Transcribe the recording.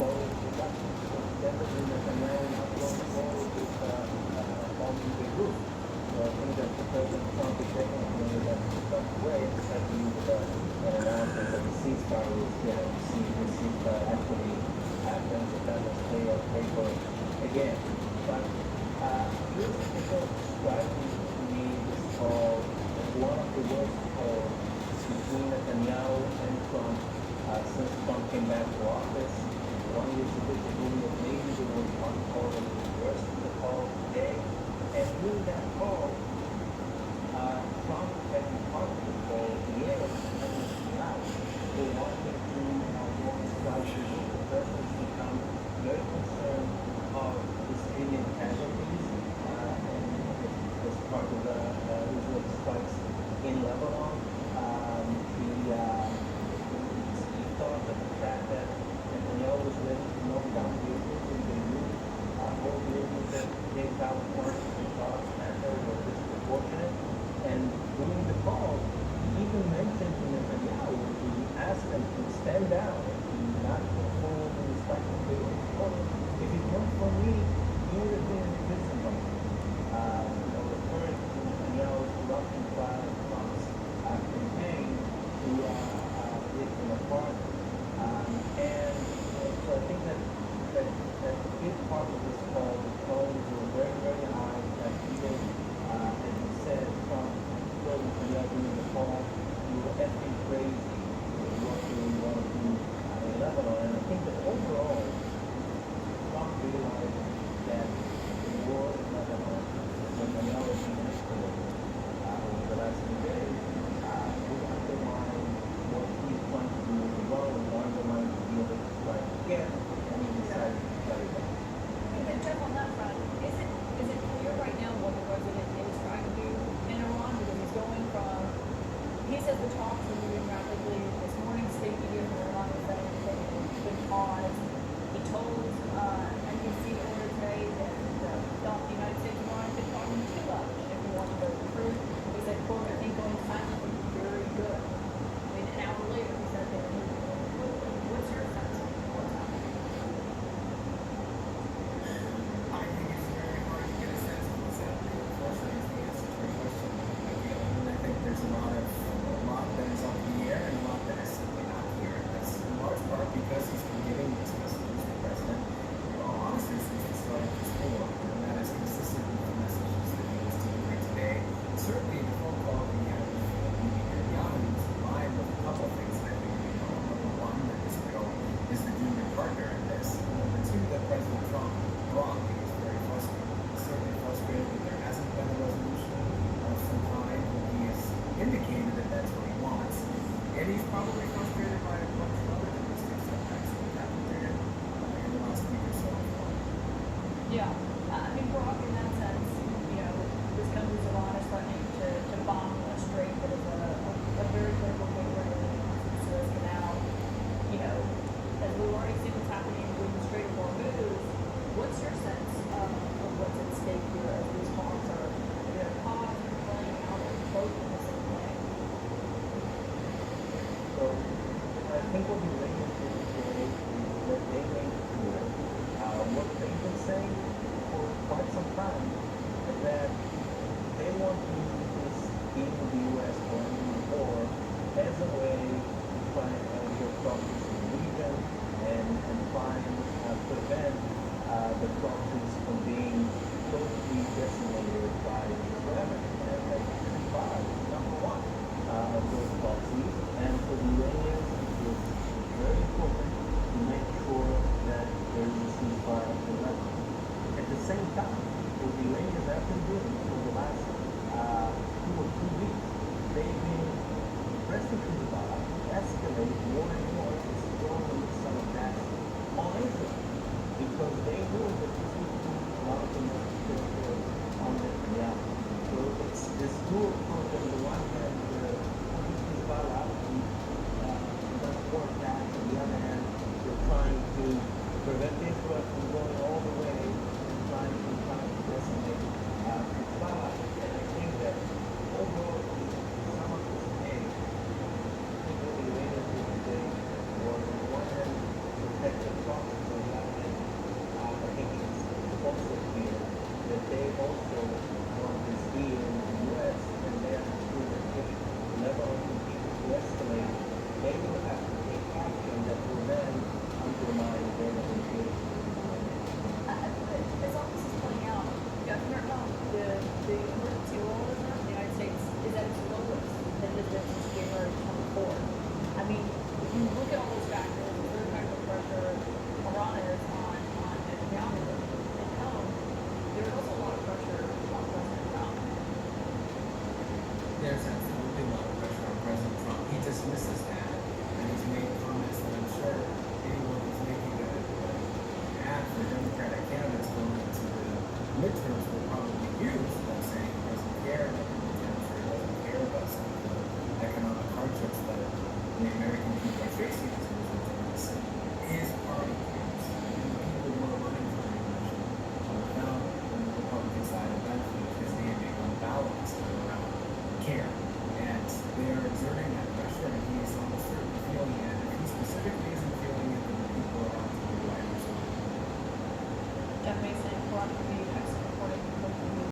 follow production. So definitely Netanyahu not going to follow this bombing Beirut. So I think that President Trump is definitely going to let stuff away, especially with an announcement that the ceasefire is going to see the ceasefire actually happens, and that will stay on paper again. But here's the thing that striking to me this call as one of the worst calls between Netanyahu and Trump since Trump came back to office. One year ago, maybe there was one call that was worse than the call today. And in that call, Trump had been part of the call, yes, and now they wanted to go on strike. The president's become very concerned of the civilian casualties and as part of the Israel strikes in Lebanon. He thought that the fact that Netanyahu was ready to knock down buildings in Beirut, all buildings that gave California to Charles Matter were disproportionate. And during the call, he even mentioned to Netanyahu, he asked them to stand down and to not perform in the strike of Beirut. If it weren't for me, you would have been in prison by now. Referring to Netanyahu's corruption trial and Trump's campaign to rip them apart. And so I think that a big part of this call, the tones were very, very high. That even, as you said, Trump told Netanyahu in the call, you were effing crazy. What do you want to do in Lebanon? And I think that overall, Trump realized that the war in Lebanon, Netanyahu has been escalated over the last few days, would undermine what he's trying to do in Iran, would undermine the deal that he's trying to get, and he decided to cut it down. And Jeff, on that front, is it clear right now what the president is trying to do in Iran? Because he's going from, he says the talks are moving rapidly. This morning's state media from Iran is that it's been paused. He told NBC earlier today that the United States and Iran have been talking too much. If you want to know the truth, he said, quote, I think going silent would be very good. I mean, an hour later, he said they're moving really quickly. What's your sense of what's happening? I think it's very hard to get a sense of what's happening. Unfortunately, is the answer to your question. And I think there's a lot that is up in the air and a lot that is simply not here. And that's in large part because he's been giving these messages to the president, honestly, since the start of this war. And that is consistent with the messages that he was delivering today. And certainly, the phone call that he had with Netanyahu was in line with a couple of things that I think we know. Number one, that Israel is the junior partner in this. And number two, that President Trump broadly is very frustrated. He's certainly frustrated that there hasn't been a resolution of some kind. He has indicated that that's what he wants. And he's probably frustrated by a bunch of other domestic setbacks that have happened to him in the last week or so. Yeah, I mean, Brock, in that sense, this country is Iran is threatening to bomb a strait that is a very critical gateway to the Suez Canal. As we've already seen what's happening with the Strait of Hormuz, what's your sense of what's at stake here as these talks are either paused or playing out or both in the same way? So I think what the Iranians did today is that they made clear what they've been saying for quite some time, is that they want to use this being the U.S. going to war as a way to try and get proxies in the region and try and prevent the proxies from being totally decimated by the Israelis. And that Hezbollah is number one of those proxies. And for the Iranians, it was very important to make sure that there is a ceasefire in Lebanon. At the same time, what the Iranians have been doing for the last 2 or 3 weeks, they've been pressing Hezbollah to escalate more and more its throwing the missile attacks on Israel, because they know that this will put a lot of domestic territory on Netanyahu. So it's this dual approach. On the one hand, putting Hezbollah to prevent more attacks. On the other hand, they're trying to prevent Israel from going all the way and trying to decimate Hezbollah. And I think that overall, some of this aid, I think what the Iranians did today was, on the one hand, protect the property maybe the past